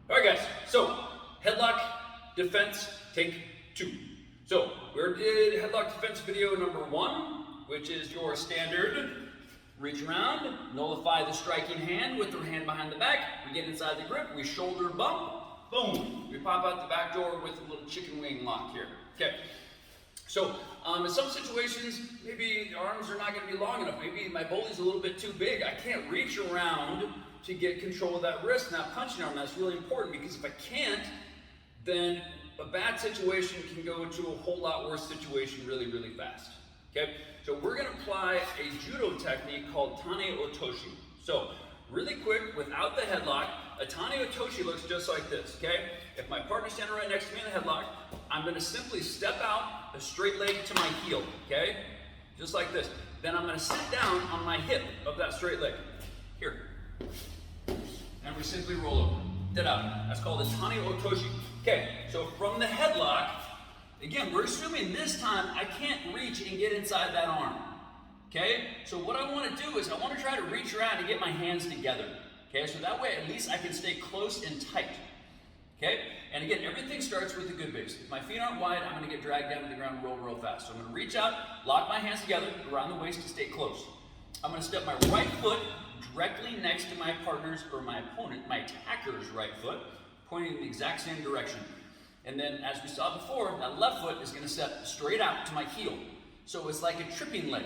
All right, guys, so headlock defense, take 2. So we did headlock defense video number 1, which is your standard reach around, nullify the striking hand with the hand behind the back. We get inside the grip, we shoulder bump, boom. We pop out the back door with a little chicken wing lock here. Okay. So in some situations, maybe the arms are not going to be long enough. Maybe my bully's a little bit too big. I can't reach around to get control of that wrist, and that punching arm. That's really important, because if I can't, then a bad situation can go into a whole lot worse situation really, really fast. Okay? So we're going to apply a judo technique called Tane Otoshi. So really quick, without the headlock, a Tane Otoshi looks just like this. Okay? If my partner's standing right next to me in the headlock, I'm going to simply step out a straight leg to my heel. Okay? Just like this. Then I'm going to sit down on my hip of that straight leg. Here. And we simply roll over. Ta-da. That's called a Tane Otoshi. Okay, so from the headlock, again, we're assuming this time I can't reach and get inside that arm. Okay, so what I want to do is I want to try to reach around and get my hands together. Okay, so that way at least I can stay close and tight. Okay, and again, everything starts with a good base. If my feet aren't wide, I'm going to get dragged down to the ground real fast. So I'm going to reach out, lock my hands together around the waist to stay close. I'm going to step my right foot directly next to my partner's, or my opponent, my attacker's right foot, pointing in the exact same direction. And then, as we saw before, that left foot is going to step straight out to my heel. So it's like a tripping leg.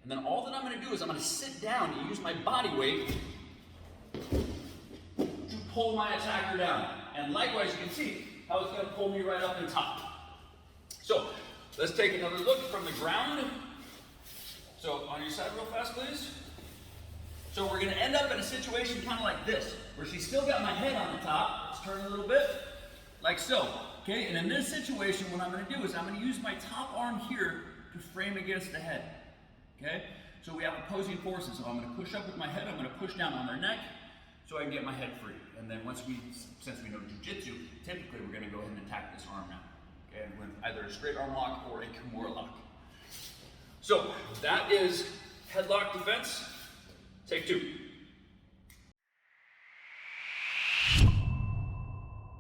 And then all that I'm going to do is I'm going to sit down and use my body weight to pull my attacker down. And likewise, you can see how it's going to pull me right up and top. So let's take another look from the ground. So on your side real fast, please. So we're going to end up in a situation kind of like this, where she's still got my head on the top. Let's turn a little bit, like so. Okay, and in this situation, what I'm going to do is I'm going to use my top arm here to frame against the head. Okay, so we have opposing forces. So I'm going to push up with my head. I'm going to push down on their neck so I can get my head free. And then since we know jujitsu, typically we're going to go ahead and attack this arm now. Okay, with either a straight arm lock or a Kimura lock. So that is headlock defense. Take 2.